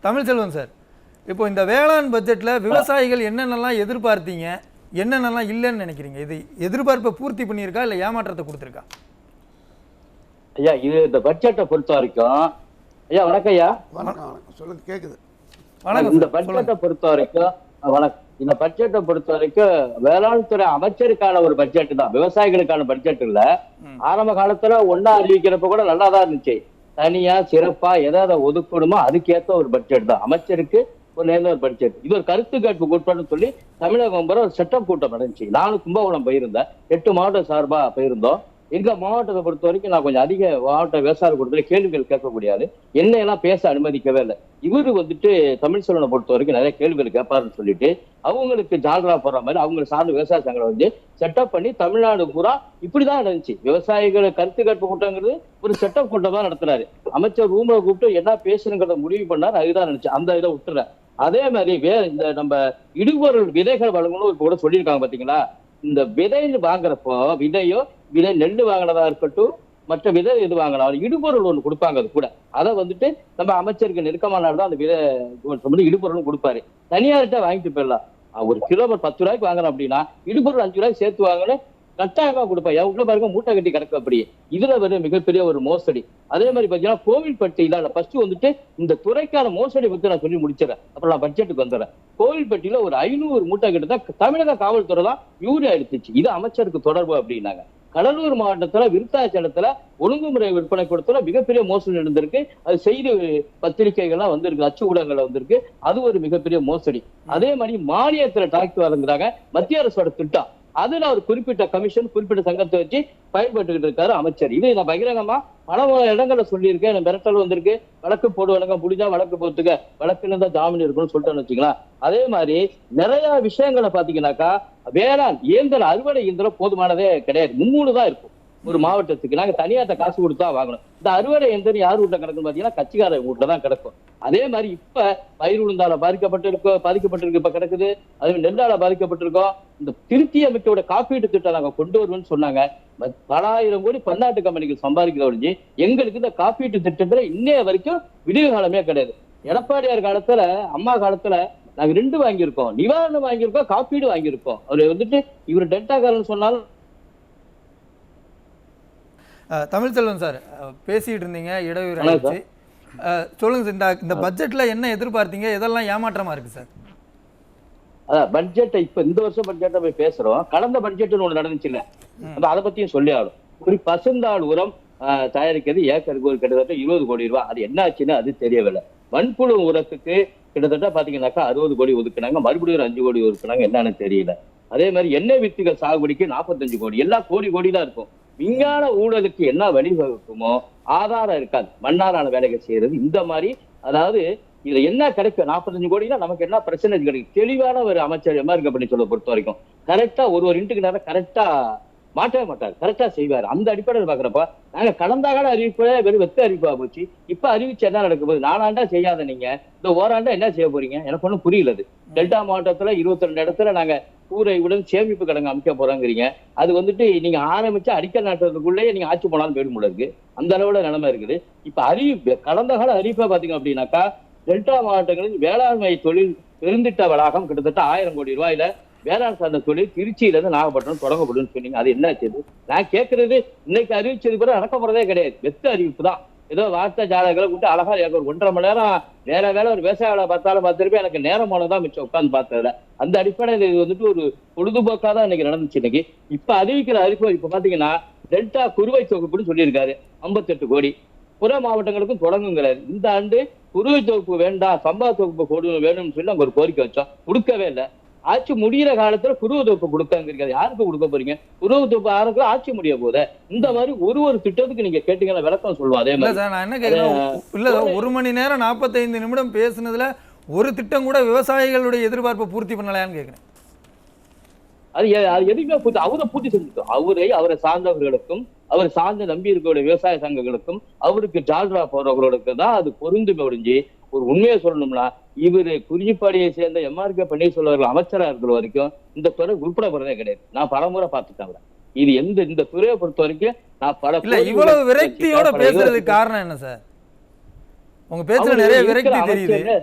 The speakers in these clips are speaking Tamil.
தமிழ்ச்செல்வன் சார், இப்போ இந்த வேளாண் பட்ஜெட்ல விவசாயிகள் என்னென்னலாம் எதிர்பார்த்தீங்க, என்னென்னலாம் இல்லைன்னு நினைக்கிறீங்க? இது எதிர்பார்ப்பை பூர்த்தி பண்ணியிருக்கா இல்லை ஏமாற்றத்தை கொடுத்துருக்கா? ஐயா, இது இந்த பட்ஜெட்டை பொறுத்த வரைக்கும், ஐயா வணக்கம் ஐயா. வணக்கம் வணக்கம், சொல்லுங்க, கேக்குது. வணக்கம் இந்த சார், பட்ஜெட்டை சொல்லுங்க. பொறுத்த வரைக்கும் வணக்கம். இந்த பட்ஜெட்டை பொறுத்த வரைக்கும் வேளாண் துறை அமைச்சருக்கான ஒரு பட்ஜெட் தான், விவசாயிகளுக்கான பட்ஜெட் இல்ல. ஆரம்ப காலத்துல ஒன்னா அறிவிக்கிறப்ப கூட நல்லா தான் இருந்துச்சு. தனியா சிறப்பா எதை ஒதுக்கணுமோ அதுக்கேற்ற ஒரு பட்ஜெட் தான், அமைச்சருக்கு ஒரு நேர்ந்த ஒரு பட்ஜெட். இது ஒரு கருத்து கேட்பு கூட்டம்னு சொல்லி தமிழகம் ஒரு செட்டப் கூட்டம் நடந்துச்சு. நானும் கும்பகோணம் போயிருந்தேன், 8 மாவட்டம் சார்பா போயிருந்தோம். எங்க மாவட்டத்தை பொறுத்த வரைக்கும் நான் கொஞ்சம் அதிக மாவட்ட விவசாய கூட்டத்துல கேள்விகள் கேட்கக்கூடாது, என்னையெல்லாம் பேச அனுமதிக்கவே இல்லை. இவரு வந்துட்டு தமிழ்ச்செல்வனை பொறுத்த வரைக்கும் நிறைய கேள்விகள் கேட்பாருன்னு சொல்லிட்டு அவங்களுக்கு ஜால்ரா போடுற மாதிரி அவங்க சார்ந்த விவசாய சங்கங்களை வந்து செட்டப் பண்ணி தமிழ்நாடு பூரா இப்படிதான் நடந்துச்சு. விவசாயிகள் கருத்து கேட்பு கூட்டங்கிறது ஒரு செட்டப் கூட்டம் தான் நடத்துறாரு. அமைச்சர் ரூம்ல கூப்பிட்டு என்ன பேசுங்கிறத முடிவு பண்ணாரு, அதுதான் நினைச்சு அந்த இதை விட்டுறேன். அதே மாதிரி இந்த நம்ம இடுபொருள் விதைகள் வழங்கணும் இப்ப கூட சொல்லியிருக்காங்க பாத்தீங்களா. இந்த விதை வாங்குறப்போ விதை நெல் வாங்கினதா இருக்கட்டும், மற்ற விதை எது வாங்கினாலும் இடுபொருள் ஒண்ணு கொடுப்பாங்க. அது கூட அதை வந்துட்டு நம்ம அமைச்சருக்கு நெருக்கமான தான் அந்த விதை இடுபொருள் கொடுப்பாரு. தனியார்கிட்ட வாங்கிட்டு போயிடலாம். ஒரு கிலோ 10 ரூபாய்க்கு வாங்குறோம் அப்படின்னா இடுபொருள் 5 ரூபாய்க்கு சேர்த்து வாங்கணும், கட்டாயமா கொடுப்பேன். என் உள்ள பாருங்க மூட்டை கட்டி கிடக்கு. அப்படி இதுல வந்து மிகப்பெரிய ஒரு மோசடி. அதே மாதிரி பாத்தீங்கன்னா கோவில்பட்டியில ஃபர்ஸ்ட் வந்துட்டு இந்த துறைக்கான மோசடி பத்தி நான் சொல்லி முடிச்சிடறேன், அப்புறம் நான் பட்ஜெட்டுக்கு வந்துடுறேன். கோவில்பட்டியில ஒரு 500 மூட்டை கிட்ட தான் தமிழக காவல்துறை தான் யூரியா எடுத்துச்சு. இது அமைச்சருக்கு தொடர்பு அப்படின்னாங்க. கடலூர் மாவட்டத்துல விருத்தாச்சலத்துல ஒழுங்குமுறை விற்பனை கொடுத்தல மிகப்பெரிய மோசடி நடந்திருக்கு. அது செய்தி பத்திரிகைகள்லாம் வந்திருக்கு, அச்சு ஊடகங்கள்ல வந்திருக்கு. அது ஒரு மிகப்பெரிய மோசடி. அதே மாதிரி மானியத்துல டிராக்டர் வழங்குறாங்க, மத்திய அரசோட திட்டம். அதுல ஒரு குறிப்பிட்ட கமிஷன் குறிப்பிட்ட சங்கத்தை வச்சு பயன்பட்டுக்கிட்டு இருக்காரு அமைச்சர். இது நான் பகிரங்கமா பல இடங்கள்ல சொல்லியிருக்கேன். எனக்கு மிரட்டல் வந்திருக்கு, வழக்கு போடுவாங்க, முடிஞ்சா வழக்கு போட்டுக்க, வழக்குன்னு தான் ஜாமீன் இருக்குன்னு சொல்லிட்டேன்னு வச்சுக்கலாம். அதே மாதிரி நிறைய விஷயங்களை பாத்தீங்கன்னாக்கா வேளாண் இயந்திர அறுவடை இயந்திரம் போதுமானதே கிடையாது. 3 தான் இருக்கும் ஒரு மாவட்டத்துக்கு. நாங்க தனியார்ட்ட காசு கொடுத்தா வாங்கணும். இந்த அறுவடை எந்திரம் யார் வீட்டுல கிடக்குன்னு பாத்தீங்கன்னா கட்சிக்கார வீட்டுல தான் கிடக்கும். அதே மாதிரி இப்ப பயிர் உளுந்தால பாதிக்கப்பட்டிருக்கு இப்ப கிடக்குது. அதே நெல்லால பாதிக்கப்பட்டிருக்கோம். இந்த திருத்தி அமைச்சோட காப்பீட்டு திட்டம் நாங்க கொண்டு வருவோம்னு சொன்னாங்க. பல ஆயிரம் கோடி பன்னாட்டு கம்பெனிக்கு சம்பாதிக்கிற ஒழிஞ்சு எங்களுக்கு இந்த காப்பீட்டு திட்டத்துல இன்னைய வரைக்கும் விடிவு காலமே கிடையாது. எடப்பாடியார் காலத்துல அம்மா காலத்துல நாங்க 2 வாங்கியிருக்கோம், நிவாரணம் வாங்கியிருக்கோம், காப்பீடு வாங்கியிருக்கோம். அவரு வந்துட்டு இவர் டெல்டாக்காரன் சொன்னாலும். தமிழ்ச்செல்வன் சார், பேசிட்டு இருந்தீங்க, இடையூறு ஆயிடுச்சு. சொல்லுங்க சார், இந்த பட்ஜெட்ல என்ன எதிர்பார்த்தீங்க, எதெல்லாம் ஏமாற்றமா இருக்கு சார்? அதான் பட்ஜெட்டை இப்ப இந்த வருஷம் பட்ஜெட்டை போய் பேசுறோம். கடந்த பட்ஜெட்னு ஒண்ணு நடந்துச்சு இல்ல, அதை பத்தியும் சொல்லி ஆகணும். ஒரு பசுந்தாள் உரம் தயாரிக்கிறது ஏக்கருக்கு ஒரு கிட்டத்தட்ட 20 கோடி ரூபாய். அது என்ன ஆச்சுன்னு அது தெரியவில்லை. மண்புழு உரத்துக்கு கிட்டத்தட்ட பாத்தீங்கன்னாக்கா 60 கோடி ஒதுக்குனாங்க, மறுபடியும் ஒரு 5 கோடி ஒதுக்குனாங்க, என்னன்னு தெரியல. அதே மாதிரி எண்ணெய் வித்துகள் சாகுபடிக்கு 45 கோடி, எல்லாம் கோடி தான் இருக்கும். விஞ்ஞான ஊழலுக்கு என்ன வழிவகுக்குமோ ஆதாரம் இருக்காது, மண்ணாலான வேலைகள் செய்யறது இந்த மாதிரி. அதாவது இதுல என்ன கிடைக்கும், 45 கோடினா நமக்கு என்ன பிரச்சனை கிடைக்கும். தெளிவான ஒரு அமைச்சர் எம்ஆர் கம்பெனி சொல்ல பொறுத்த வரைக்கும் கரெக்டா ஒரு இன்ட்டுக்கு நேரம் கரெக்டா மாட்டவே மாட்டாரு, கரெக்டா செய்வாரு. அந்த அடிப்படையில் பாக்குறப்ப நாங்க கடந்த கால அறிவிப்பே வெறும் வெத்த அறிவிப்பா போச்சு. இப்ப அறிவிச்சு என்ன நடக்க போகுது? 4 ஆண்டா செய்யாத நீங்க இந்த ஓராண்டா என்ன செய்ய போறீங்க? எனக்கு ஒண்ணும் புரியலது. டெல்டா மாவட்டத்துல 22 இடத்துல நாங்க கூரையுடன் சேமிப்பு கிடங்கு அமைக்க போறாங்கிறீங்க. அது வந்துட்டு நீங்க ஆரம்பிச்சு அடிக்கல் நாட்டுறதுக்குள்ளேயே நீங்க ஆட்சி போனாலும் போயிடும் போல இருக்கு. அந்த அளவுல நிலைமை இருக்குது. இப்ப அறிவிப்பு கடந்த கால அறிவிப்பா பாத்தீங்க அப்படின்னாக்கா டெல்டா மாவட்டங்களில் வேளாண்மை தொழில் பெருந்திட்ட வளாகம் கிட்டத்தட்ட 1000 கோடி ரூபாயில வேளாண் சார்ந்த தொழில் திருச்சியில இருந்து நாகப்பட்டினம் தொடங்கப்படும் சொன்னீங்க. அது என்ன ஆச்சு? நான் கேட்கறது இன்னைக்கு அறிவிச்சது கூட நடக்க போறதே கிடையாது, வெத்த அறிவிப்பு தான். ஏதோ வார்த்தை ஜாதகங்களை விட்டு அழகா ஒரு 1.5 மணி நேரம் வேலை ஒரு விவசாய வேலை பார்த்தாலும் பார்த்துருப்பேன். எனக்கு நேரம் போனதான் மிச்சம் உட்காந்து பார்த்ததுல. அந்த அடிப்படையில் இது வந்துட்டு ஒரு பொழுதுபோக்கா தான் இன்னைக்கு நடந்துச்சு. இன்னைக்கு இப்ப அறிவிக்கிற அறிவிப்பு இப்ப பாத்தீங்கன்னா டெல்டா குறுவை தொகுப்புன்னு சொல்லியிருக்காரு, 58 கோடி. புற மாவட்டங்களுக்கும் தொடங்குங்கிறாரு. இந்த ஆண்டு குறுவை தொகுப்பு வேண்டாம், சம்பா தொகுப்பு வேணும்னு சொல்லி அங்க ஒரு கோரிக்கை வச்சோம், கொடுக்கவே இல்லை. ஆட்சி முடிகிற காலத்துல குறுவை தொகுப்பு கொடுக்காங்க. யாருக்கு கொடுக்க போறீங்க? குறுவை தொகுப்பு ஆரம்பிச்சு ஆட்சி முடிய போத இந்த மாதிரி ஒரு திட்டத்துக்கு நீங்க கேட்டீங்கன்னா விளக்கம் சொல்லுவோம். அதே மாதிரி நான் என்ன கேட்கிறேன், இல்ல 1 மணி நேரம் 45 நிமிடம் பேசுனதுல ஒரு திட்டம் கூட விவசாயிகளுடைய எதிர்பார்ப்பை பூர்த்தி பண்ணலையான்னு கேட்கிறேன். அது எதுவுமே அவரை பூர்த்தி செஞ்சுட்டோம். அவரை சார்ந்தவர்களுக்கும் அவர் சார்ந்த நம்பி இருக்கிற விவசாய சங்கங்களுக்கும் அவருக்கு ஜால்ரா போறவர்களுக்கு தான் அது பொருந்து முடிஞ்சு. ஒரு உண்மையை சொல்லணும்னா இவரு குறிஞ்சிப்பாடியை சேர்ந்த எம்ஆர் கே பன்னீர்செல்வம் அவர்கள் அமைச்சரா இருக்கிற வரைக்கும் இந்த துறை உட்பட போறதே கிடையாது. நான் பலமுறை பார்த்துட்டேன். இது இந்த துறையை பொறுத்த வரைக்கும் நான் பல இவ்வளவு விரக்தியோட பேசுறதுக்கு காரணம் என்ன சார்? உங்க பேச்சுல நிறைய விரக்தி தெரியுது.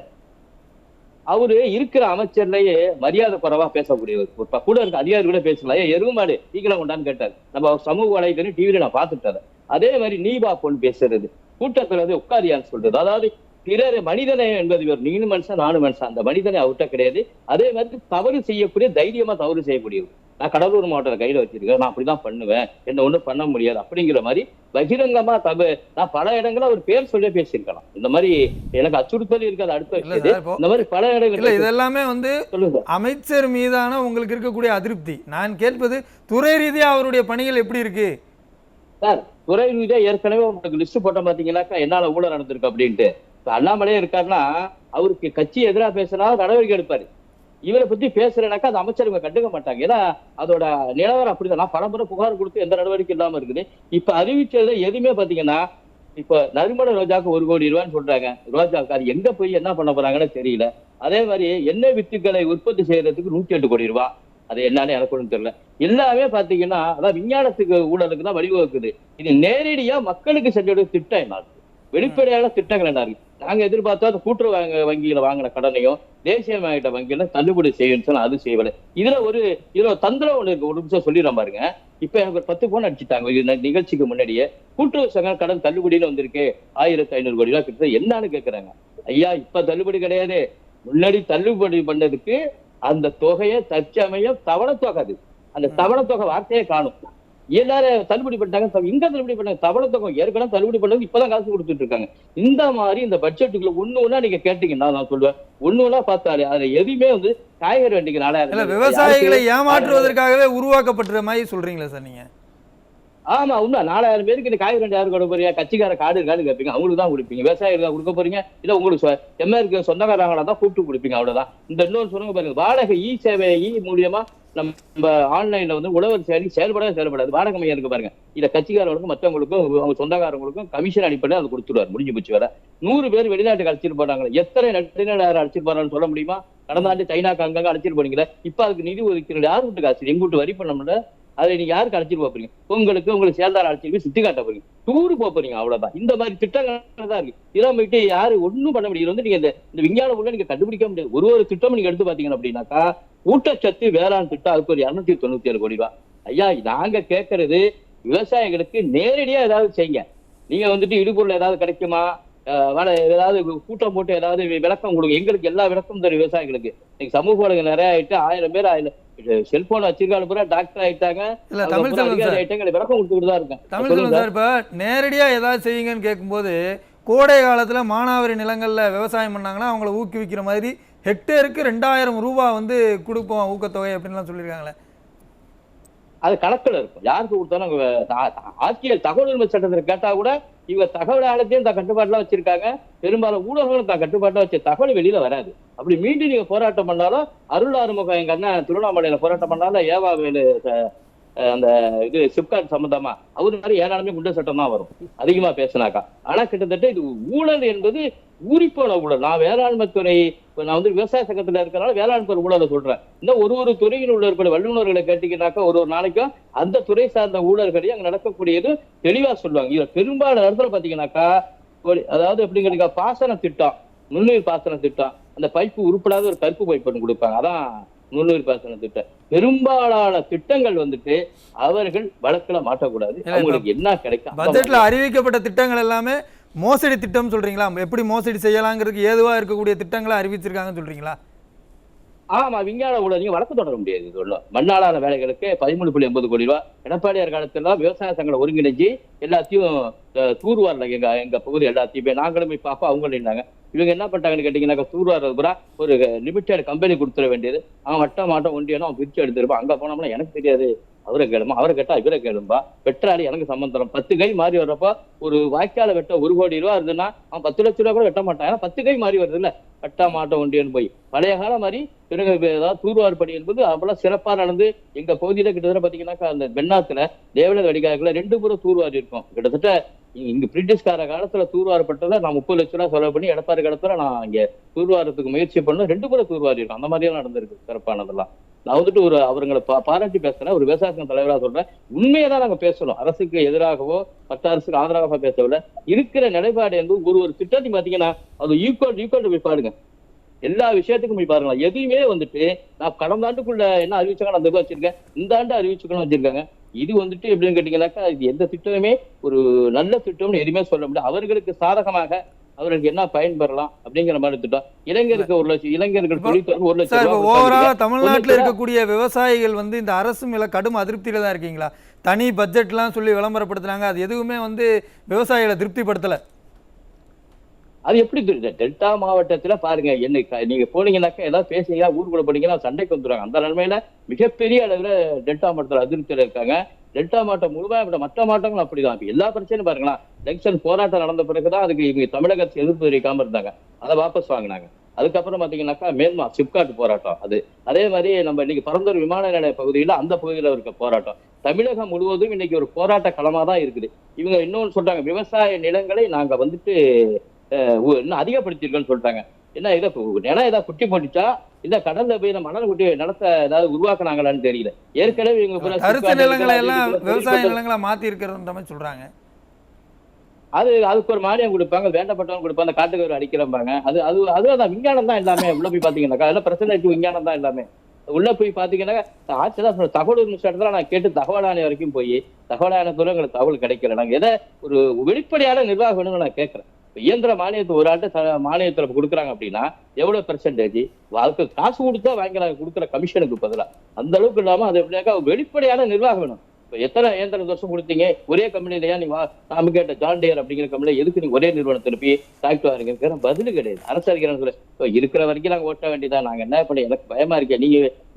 அவரு இருக்கிற அமைச்சர்லயே மரியாதை குறைவா பேசக்கூடியவர். கூட இருக்க அதிகாரி கூட பேசலாம். எருமாடு சீக்கிரம் கொண்டான்னு கேட்டாரு. நம்ம சமூக வலைதளம் டிவியில நான் பார்த்துட்டேன். அதே மாதிரி நீபா பொண்ணு பேசுறது, கூட்டத்துல வந்து உட்காரியான்னு சொல்றது, அதாவது பிறர் மனிதனை என்பது ஒரு நீனு மனுஷன் நானும் மனுஷன், அந்த மனிதனை அவர்கிட்ட கிடையாது. அதே மாதிரி தவறு செய்யக்கூடிய தைரியமா தவறு செய்யக்கூடியவர். நான் கடலூர் மாவட்டத்தை கையில வச்சிருக்கேன், நான் அப்படிதான் பண்ணுவேன், என்ன ஒண்ணும் பண்ண முடியாது அப்படிங்கிற மாதிரி பகிரங்கமா நான் பல இடங்கள அவர் பேர் சொல்லி பேசியிருக்கலாம். இந்த மாதிரி எனக்கு அச்சுறுத்தல் இருக்காது. அடுத்த விஷயம் இந்த மாதிரி பல இடங்கள் இதெல்லாமே வந்து அமைச்சர் மீதான உங்களுக்கு இருக்கக்கூடிய அதிருப்தி. நான் கேட்பது துறை ரீதியா அவருடைய பணிகள் எப்படி இருக்கு சார்? துறை ரீதியா ஏற்கனவே உங்களுக்கு லிஸ்ட் போட்ட பாத்தீங்கன்னாக்கா என்னால ஊழல் நடந்திருக்கு அப்படின்ட்டு. அண்ணாமலையே இருக்காருன்னா அவருக்கு கட்சி எதிராக பேசினா நடவடிக்கை எடுப்பாரு. இவரை பத்தி பேசுறேனாக்கா அந்த அமைச்சருங்க கண்டுக்க மாட்டாங்க. ஏன்னா அதோட நிலவரம் அப்படிதான். நான் பலமுறை புகார் கொடுத்து எந்த நடவடிக்கை இல்லாம இருக்குது. இப்ப அறிவிச்சதுல எதுவுமே பாத்தீங்கன்னா, இப்ப நறுமண ரோஜாக்கு 1 கோடி ரூபான்னு சொல்றாங்க. ரோஜாக்கு அது எங்க போய் என்ன பண்ண போறாங்கன்னு தெரியல. அதே மாதிரி எண்ணெய் வித்துக்களை உற்பத்தி செய்யறதுக்கு 108 கோடி ரூபாய். அது என்னன்னு எனக்கு ஒன்றும் தெரியல. எல்லாமே பாத்தீங்கன்னா அதான் விஞ்ஞானத்துக்கு ஊழலுக்கு தான் வழிவகுக்குது. இது நேரடியா மக்களுக்கு சென்ற திட்டம் என்ன இருக்கு, வெளிப்படையான திட்டங்கள் என்ன இருக்கு? நாங்க எதிர்பார்த்தா அந்த கூட்டுறவு வங்கியில வாங்கின கடனையும் தேசிய வங்கியில தள்ளுபடி செய்யணும், அது செய்யல. இதுல தந்திரம் ஒண்ணு இருக்கு. ஒரு நிமிஷம் சொல்லிடுறேன் பாருங்க. இப்ப எனக்கு ஒரு 10 போன் அடிச்சுட்டாங்க நிகழ்ச்சிக்கு முன்னாடியே. கூட்டுறவு சங்க கடன் தள்ளுபடின்னு வந்திருக்கு 1500 கோடி ரூபாய் கிட்ட. என்னன்னு கேக்குறாங்க. ஐயா இப்ப தள்ளுபடி கிடையாது, முன்னாடி தள்ளுபடி பண்ணதுக்கு அந்த தொகையை தற்சமயம் தவணத்தொகை, அந்த தவணத்தொகை வார்த்தையே காணும். எல்லாரும் தள்ளுபடி பண்ணிட்டாங்க. எங்க தள்ளுபடி பண்ணாங்க? தவணத்தொகை ஏற்கனவே தள்ளுபடி பண்ணது இப்பதான் காசு கொடுத்துட்டு இருக்காங்க. இந்த மாதிரி இந்த பட்ஜெட்டுக்குள்ள ஒண்ணு நீங்க கேட்டீங்கன்னா நான் சொல்லுவேன், ஒண்ணு பார்த்தாலே அதுல எதுவுமே வந்து காய்கறி வண்டிக்கு 4000 விவசாயிகளை ஏமாற்றுவதற்காகவே உருவாக்கப்பட்ட மாதிரி சொல்றீங்களா சார் நீங்க? ஆமா உண்மை. 4000 பேருக்கு இந்த காய்கறி வண்டி யாரு கொடுக்க போறீங்க? கட்சிக்கார காடு இருக்கான்னு கேட்பீங்க, அவங்களுக்கு தான் கொடுப்பீங்க. விவசாயிகளுக்கு கொடுக்க போறீங்க, இல்ல உங்களுக்கு எம்எருக்கு சொந்தக்காரங்களா தான் கூப்பிட்டு கொடுப்பீங்க, அவ்வளவுதான். இந்த இன்னொரு சொல்லுங்க பாருங்க, வாடகை சேவை மூலியமா நம்ம ஆன்லைன்ல வந்து உழவர் செயல்படாது. வாடகை மையம் இருக்கு பாருங்க, இத கட்சிக்காரர்களுக்கும் மற்றவங்களுக்கும் அவங்க சொந்தக்காரங்களுக்கும் கமிஷன் அடிப்படையில் அது கொடுத்துருவாரு. முடிஞ்சு போச்சு. வேற 100 பேர் வெளிநாட்டுக்கு அழைச்சிட்டு போறாங்க. எத்தனை நட்டினர் அழைச்சிட்டு போறான்னு சொல்ல முடியுமா? கடந்த ஆண்டு சைனாக்கு அங்கங்க அழைச்சிட்டு போனீங்களா? இப்ப அதுக்கு நிதி ஒதுக்கீடு யாரு வீட்டு காசு? எங்க வீட்டு வரி பண்ண முடியல. அதை நீங்க யாருக்கு அழைச்சிட்டு போறீங்க? உங்களுக்கு சேர்ந்தார அழைச்சிட்டு போய் சுத்தி காட்ட போறீங்க, டூரு போறீங்க, அவ்வளவுதான். இந்த மாதிரி திட்டங்கள் தான் இருக்கு. இதெல்லாம் போயிட்டு யாரு ஒண்ணும் பண்ண முடியாது. வந்து நீங்க இந்த விஞ்ஞான உள்ள நீங்க கண்டுபிடிக்க முடியாது. ஒரு திட்டம் நீங்க எடுத்து பாத்தீங்கன்னா அப்படின்னாக்கா, ஊட்டச்சத்து வேளாண் திட்டம் அதுக்கு ஒரு 297 கோடி ரூபாய். ஐயா நாங்க கேட்கறது விவசாயிகளுக்கு நேரடியா ஏதாவது செய்யுங்க. நீங்க வந்துட்டு இடுபொருள் ஏதாவது கிடைக்குமா, ஏதாவது கூட்டம் போட்டு ஏதாவது விளக்கம் கொடுங்க. எங்களுக்கு எல்லா விளக்கமும் தரும் விவசாயிகளுக்கு. இன்னைக்கு சமூக ஊடகம் நிறைய ஆயிட்டு 1000 பேர் செல்போன் வச்சிருக்காங்க, பூரா டாக்டர் ஆயிட்டாங்க, விளக்கம் கொடுத்துட்டு தான் இருக்கேன். தமிழ் சார் இப்ப நேரடியா ஏதாவது செய்யுங்கன்னு கேட்கும்போது, கோடை காலத்துல மானாவாரி நிலங்கள்ல விவசாயம் பண்ணாங்கன்னா அவங்களை ஊக்குவிக்கிற மாதிரி ஹெக்டேருக்கு 2000 ரூபாய் வந்து கொடுப்போம் ஊக்கத்தொகை அப்படின்லாம் சொல்லியிருக்காங்களே. அது கணக்குல இருக்கும். யாருக்கு கொடுத்தாலும் ஆட்சியல் தகவல் சட்டத்தில் கேட்டா கூட இவங்க தகவல் ஆழத்தையும் தான் கட்டுப்பாட்டுல வச்சிருக்காங்க. பெரும்பாலும் ஊடகங்களும் தான் கட்டுப்பாட்டுல வச்ச தகவல் வெளியில வராது. அப்படி மீண்டும் நீங்க போராட்டம் பண்ணாலும், அருள் ஆறுமுகம் எங்க அண்ணன் திருவண்ணாமலையில போராட்டம் பண்ணாலும், ஏவாவேலு அந்த இது சிப்காட் சம்பந்தமா அவரு மாதிரி ஏனாலுமே குண்ட சட்டம் தான் வரும் அதிகமா பேசினாக்கா. ஆனா கிட்டத்தட்ட இது ஊழல் என்பது ஊறிப்போன ஊழல். நான் வேளாண்மை துறை, நான் வந்து விவசாய சங்கத்துல இருக்கிறனால வேளாண் துறை ஊழலை சொல்றேன். இந்த ஒரு துறையில் உள்ள இருக்கிற வல்லுநர்களை கேட்டீங்கன்னாக்கா ஒரு நாளைக்கும் அந்த துறை சார்ந்த ஊழல்களையும் அங்க நடக்கக்கூடியது தெளிவா சொல்லுவாங்க. இதுல பெரும்பாலான இடத்துல பாத்தீங்கன்னாக்கா, அதாவது எப்படிங்க பாசன திட்டம், நுண்ணுயிர் பாசன திட்டம், அந்த பைப்பு உருப்படாத ஒரு கருப்பு பைப் பண்ணி கொடுப்பாங்க. அதான் நுண்ணுயிர் பாசன திட்டம். பெரும்பாலான திட்டங்கள் வந்துட்டு அவர்கள் வழக்குல மாட்டக்கூடாது. அவங்களுக்கு என்ன கிடைக்கும்? பட்ஜெட்ல அறிவிக்கப்பட்ட திட்டங்கள் எல்லாமே மோசடி திட்டம் சொல்றீங்களா? எப்படி மோசடி செய்யலாங்கிறதுக்கு ஏதுவா இருக்கக்கூடிய திட்டங்களை அறிவிச்சிருக்காங்கன்னு சொல்றீங்களா? ஆமா, விஞ்ஞான ஊழல் நீங்க வழக்கு தொடர முடியாது. இது உள்ள மண்ணாளான வேலைகளுக்கு 13.80 கோடி ரூபாய். எடப்பாடியார் காலத்துல விவசாய சங்கங்களை ஒருங்கிணைஞ்சு எல்லாத்தையும் தூர்வாரில் எங்க பகுதி எல்லாத்தையுமே நாங்களும் இப்ப அப்பா அவங்களும் இருந்தாங்க. இவங்க என்ன பண்ணிட்டாங்கன்னு கேட்டீங்கன்னாக்கா, தூர்வாரது பூரா ஒரு லிமிடெட் கம்பெனி கொடுத்துட வேண்டியது. அவன் மாட்டம் ஒண்டியானோ அவன் பிரிச்சு எடுத்துருப்பான். அங்க போனோம்னா எனக்கு தெரியாது, அவரை கேளுமா, அவரை கேட்டா இவரை கேளும்பா, வெட்டாளி எனக்கு சம்பந்தம். 10 கை மாறி வர்றப்ப ஒரு வாய்க்கால வெட்ட 1 கோடி ரூபாய் இருந்ததுன்னா அவன் 10 லட்சம் ரூபாய் கூட வெட்ட மாட்டான். ஏன்னா 10 கை மாறி வருது இல்ல, வெட்டா மாட்டோம் ஒண்டியன்னு போய் பழைய காலம் மாதிரி பிறகு ஏதாவது தூர்வார் பணி என்பது அவ்வளவு சிறப்பா நடந்து எங்க பகுதியில கிட்டத்தட்ட பாத்தீங்கன்னாக்கா அந்த வெண்ணாத்துல தேவல வடிகாக்குல 2 புறம் தூர்வாரி இருக்கும். கிட்டத்தட்ட இங்க பிரிட்டிஷ்கார காலத்துல தூர்வாரப்பட்டதை நான் 30 லட்சம் ரூபாய் செலவு பண்ணி எடப்பாடி காலத்துல நான் இங்க தூர்வாரத்துக்கு முயற்சி பண்ண 2 புறம் தூர்வாரி இருக்கும். அந்த மாதிரியும் நடந்திருக்கு சிறப்பானதெல்லாம். நான் வந்துட்டு அவர்களை பாராட்டி பேசுறேன், ஒரு விவசாய தலைவராக சொல்றேன். உண்மையதான் நாங்க பேசணும். அரசுக்கு எதிராகவோ மற்ற அரசுக்கு ஆதரவாக பேசவில்லை. இருக்கிற நிலைப்பாடு என்பது ஒரு திட்டத்தையும் பாத்தீங்கன்னா அது ஈக்குவல் போய் பாருங்க. எல்லா விஷயத்துக்கும் போய் பாருங்களா, எதுவுமே வந்துட்டு நான் கடந்த ஆண்டுக்குள்ள என்ன அறிவிச்சாங்க அந்த இதை வச்சிருக்கேன், இந்த ஆண்டு அறிவிச்சுக்கணும் வச்சிருக்காங்க. இது வந்துட்டு எப்படின்னு கேட்டீங்கன்னாக்கா, இது எந்த திட்டமுமே ஒரு நல்ல திட்டம்னு எதுவுமே சொல்ல முடியாது. அவர்களுக்கு சாதகமாக அவர்களுக்கு என்ன பயன்பெறலாம் அப்படிங்கிற மாதிரி திட்டம். இளைஞருக்கு 1 லட்சம், இளைஞர்கள் தொழில் 1 லட்சம் சார், இப்போ ரூபாய் ஓவராலா கொடுத்தாங்க. தமிழ்நாட்டில் இருக்கக்கூடிய விவசாயிகள் வந்து இந்த அரசு மேல கடும் அதிருப்தியில தான் இருக்கீங்களா? தனி பட்ஜெட்லாம் சொல்லி விளம்பரப்படுத்துறாங்க, அது எதுவுமே வந்து விவசாயிகளை திருப்திப்படுத்தல. அது எப்படி டெல்டா மாவட்டத்துல பாருங்க, என்ன நீங்க போனீங்கன்னாக்கா ஏதாவது பேசுனீங்கன்னா ஊருக்குள்ள போனீங்கன்னா சண்டைக்கு வந்துடுறாங்க. அந்த நிலைமையில மிகப்பெரிய அளவுல டெல்டா மாவட்டத்தில் அதிருப்தியில இருக்காங்க. டெல்டா மாவட்டம் முழுவதும் மற்ற மாவட்டங்களும் அப்படிதான். இப்ப எல்லா பிரச்சனையும் பாருங்களா, எலெக்ஷன் போராட்டம் நடந்த பிறகுதான் அதுக்கு இவங்க தமிழக அரசு எதிர்ப்பு தெரிவிக்காம இருந்தாங்க, அதை வாபஸ் வாங்கினாங்க. அதுக்கப்புறம் பாத்தீங்கன்னாக்கா மேல்மா சிப்காட் போராட்டம், அது அதே மாதிரி நம்ம இன்னைக்கு பரந்தூர் விமான நிலைய பகுதியில அந்த பகுதியில இருக்க போராட்டம், தமிழகம் முழுவதும் இன்னைக்கு ஒரு போராட்ட களமா தான் இருக்குது. இவங்க இன்னொன்னு சொல்றாங்க, விவசாய நிலங்களை நாங்க வந்துட்டு இன்னும் அதிகப்படுத்திருக்கோன்னு சொல்லிட்டாங்க. என்ன இதை நிலம் ஏதாவது குட்டி போட்டுச்சா, இல்ல கடல்ல போய் மணல் குட்டி நிலத்தை ஏதாவது உருவாக்குனாங்களான்னு தெரியல. ஏற்கனவே இவங்க தரிசு நிலங்களை எல்லாம் விவசாய நிலங்களா மாத்தி இருக்கிறன்ற மாதிரி சொல்றாங்க. அதுக்கு ஒரு மானியம் கொடுப்பாங்க, வேண்டப்பட்டவங்க கொடுப்பாங்க, அந்த காட்டுக்கு அடிக்கிறப்பாங்க. அதுதான் விஞ்ஞானம் தான் எல்லாமே. உள்ள போய் பாத்தீங்கன்னாக்கா அதெல்லாம் பிரச்சனை இருக்கு, விஞ்ஞானம் தான் எல்லாமே. உள்ள போய் பாத்தீங்கன்னா ஆட்சிதான் தகவல் இடத்துல நான் கேட்டு தகவல் ஆணையம் வரைக்கும் போய் தகவல் ஆணையத்தோட எங்களுக்கு தகவல் கிடைக்கல. நாங்க எதை ஒரு வெளிப்படையான நிர்வாகம் வேணும்னு நான் கேட்கறேன். இயந்திர மானியத்தை ஒரு ஆண்டு மானியத்துல கொடுக்குறாங்க அப்படின்னா எவ்வளவு பெர்சன்டேஜ், அதுக்கு காசு கொடுத்தா வாங்கிக்கிறாங்க கொடுக்குற கமிஷனுக்கு பதிலா. அந்த அளவுக்கு இல்லாம அது எப்படின்னாக்கா வெளிப்படையான நிர்வாகம் வேணும். எத்தனை இயந்திரம் வருஷம் கொடுத்தீங்க ஒரே கம்பெனிலையா? நீங்க நாம கேட்ட ஜான் டியர் அப்படிங்கிற கம்பெனில எதுக்கு நீங்க ஒரே நிறுவனம் திருப்பி டிராக்டர் வாங்க? பதில் கிடையாது. அரசு அதிகாரம் இருக்கிற வரைக்கும் நாங்க ஓட்ட வேண்டியதான். நாங்க என்ன பண்ணி, எனக்கு பயமா இருக்கேன்.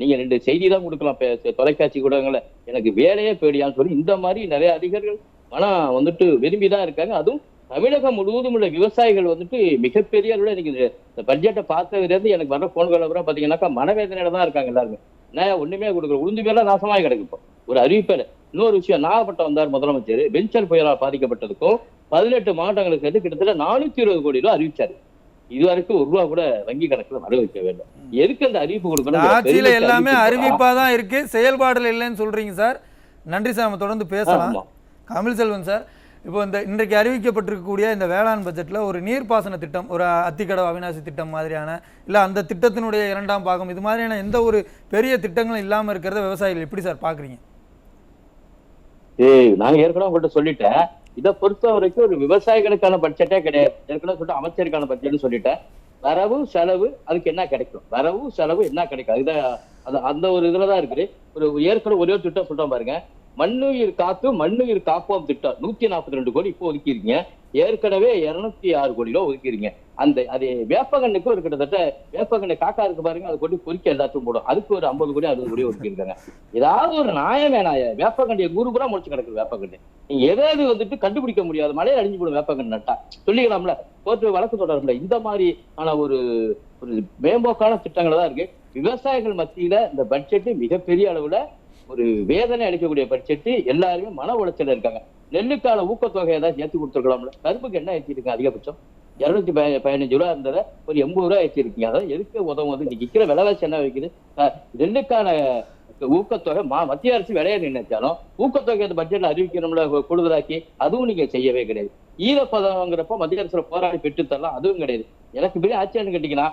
நீங்க 2 செய்தி தான் கொடுக்கலாம் தொலைக்காட்சி கூடங்கள, எனக்கு வேலையே போயிடியான்னு சொல்லி இந்த மாதிரி நிறைய அதிகாரிகள் மனம் வந்துட்டு விரும்பிதான் இருக்காங்க. அதுவும் தமிழகம் முழுவதும் உள்ள விவசாயிகள் வந்துட்டு மிகப்பெரிய அளவுல இன்னைக்கு இந்த பட்ஜெட்டை பார்த்ததுலேருந்து எனக்கு வர போன்கள் அப்புறம் பாத்தீங்கன்னாக்கா மனவேதனையில தான் இருக்காங்க எல்லாருமே. நான் ஒண்ணுமே கொடுக்குற உளுந்து பேர்லாம் நாசமாக கிடக்கு. இப்போ ஒரு அறிவிப்பேன். இன்னொரு விஷயம், நாகப்பட்டினம் வந்தார் முதலமைச்சர், பெஞ்சல் புயலால் பாதிக்கப்பட்டதுக்கும் 18 மாவட்டங்களுக்கு சேர்த்து கிட்டத்தட்ட 420 கோடி ரூபாய் அறிவிச்சாரு. இதுவரைக்கும் ₹1 கூட வங்கி கணக்குல வர வைக்க வேண்டும். எதுக்கு அந்த அறிவிப்பு கொடுக்கணும்? ஆட்சியில எல்லாமே அறிவிப்பா தான் இருக்கு, செயல்பாடுல இல்லைன்னு சொல்றீங்க சார். நன்றி சார், நம்ம தொடர்ந்து பேசலாம். கமல் செல்வன் சார், இப்போ இன்றைக்கு அறிவிக்கப்பட்டிருக்கக்கூடிய இந்த வேளாண் பட்ஜெட்ல ஒரு நீர்ப்பாசன திட்டம், ஒரு அத்திக்கடவு அவிநாசி திட்டம் மாதிரியான, இல்ல அந்த திட்டத்தினுடைய 2ஆம் பாகம், இது மாதிரியான எந்த ஒரு பெரிய திட்டங்களும் இல்லாம இருக்கிறத விவசாயிகள் எப்படி சார் பாக்குறீங்க? நாங்க ஏற்கனவே உங்கள்கிட்ட சொல்லிட்டேன், இதை பொறுத்த வரைக்கும் ஒரு விவசாயிகளுக்கான பட்ஜெட்டே கிடையாது. ஏற்கனவே சொல்லிட்டு அமைச்சருக்கான பட்ஜெட்னு சொல்லிட்டேன். வரவு செலவு அதுக்கு என்ன கிடைக்கும், வரவு செலவு என்ன கிடைக்கும், அதுதான் அந்த ஒரு இதுலதான் இருக்குது. ஏற்கனவே ஒரே ஒரு திட்டம் சொல்றோம் பாருங்க, மண்ணுயிர் காத்து மண்ணுயிர் காப்போம் திட்டம் 142 கோடி இப்போ ஒதுக்கிருக்கீங்க. ஏற்கனவே 206 கோடி ரூபாய் ஒதுக்கிருங்க. அது வேப்பகண்ணுக்கு ஒரு கிட்டத்தட்ட வேப்பகண்ணு காக்கா இருக்கு பாருங்க, அது கொண்டு பொறிக்க எல்லாத்தையும் போடும், அதுக்கு ஒரு 50 கோடி 60 கோடி ஒதுக்கிருக்காங்க. ஏதாவது ஒரு நியாயம் வேணாய? வேப்பகண்டைய 100 கூட முடிச்சு கிடக்குது வேப்பகண்ணு. நீங்க எதாவது வந்துட்டு கண்டுபிடிக்க முடியாது, மழையில அழிஞ்சு போடும் வேப்பகண்ணு நட்டா சொல்லிக்கலாம்ல, கோர்ட்டு வழக்கு தொடரல. இந்த மாதிரி ஆன ஒரு மேம்போக்கான திட்டங்கள் தான் இருக்கு. விவசாயிகள் மத்தியில இந்த பட்ஜெட் மிகப்பெரிய அளவுல ஒரு வேதனை அளிக்கக்கூடிய பட்ஜெட். எல்லாருமே மன உளைச்சல இருக்காங்க. நெல்லுக்கான ஊக்கத்தொகை ஏதாவது ஏற்றி கொடுத்துருக்கலாம்ல. கரும்புக்கு என்ன ஏற்றிருக்கீங்க? அதிகபட்சம் 215 ரூபா இருந்ததை ஒரு 80 ரூபா ஏற்றிருக்கீங்க. அதாவது எதுக்கு உதவும்? இன்னைக்கு விற்கிற விலைவாசி என்ன வைக்குது? நெல்லுக்கான ஊக்கத்தொகை மத்திய அரசு விலையை நினைச்சாலும் ஊக்கத்தொகை அந்த பட்ஜெட்ல அறிவிக்கணும்ல கூடுதலாக்கி, அதுவும் நீங்க செய்யவே கிடையாது. ஈரப்பதங்கிறப்ப மத்திய அரசுல போராடி பெற்றுத்தரலாம், அதுவும் கிடையாது. எனக்கு பெரிய ஆச்சரியம் கேட்டீங்கன்னா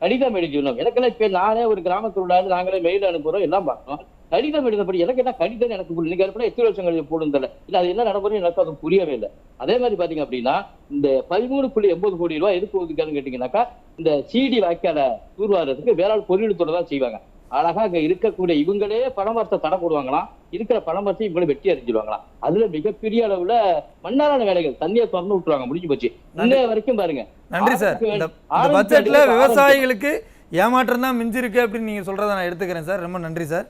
கடிதம் எழுதிடணும். எனக்கெல்லாம் இப்ப நானே ஒரு கிராமத்தில் உள்ளாரு, நாங்களே மெயில் அனுப்புறோம், எல்லாம் பார்க்கணும். கடிதம் எழுதப்படி எனக்கு என்ன கடிதம் எனக்கு இன்னைக்கு எத்தனை வருஷம் கழிச்சு போடும் தெரியல. இல்ல அது என்ன நடமுறை எனக்கு அது புரியவே இல்லை. அதே மாதிரி பாத்தீங்க அப்படின்னா இந்த 13.80 கோடி ரூபாய் எதுக்கு ஒதுக்கான்னு கேட்டீங்கன்னாக்கா, இந்த சிடி வாய்க்கால தூர்வாரத்துக்கு வேளாண் பொருளீட்டுத்துறை தான் செய்வாங்க. அழகா அங்க இருக்கக்கூடிய இவங்களே பணமரத்தை தடை போடுவாங்களாம், இருக்கிற பணமரத்தை இவங்களே வெட்டி அறிஞ்சிருவாங்களாம். அதுல மிகப்பெரிய அளவுல மண்ணாலான வேலைகள், தண்ணியை திறந்து விட்டுருவாங்க, முடிஞ்சு போச்சு. இன்னைய வரைக்கும் பாருங்க. நன்றி சார். இந்த பட்ஜெட்ல விவசாயிகளுக்கு ஏமாற்றம் தான் மிஞ்சிருக்கு அப்படின்னு நீங்க சொல்றதை நான் எடுத்துக்கிறேன் சார். ரொம்ப நன்றி சார்.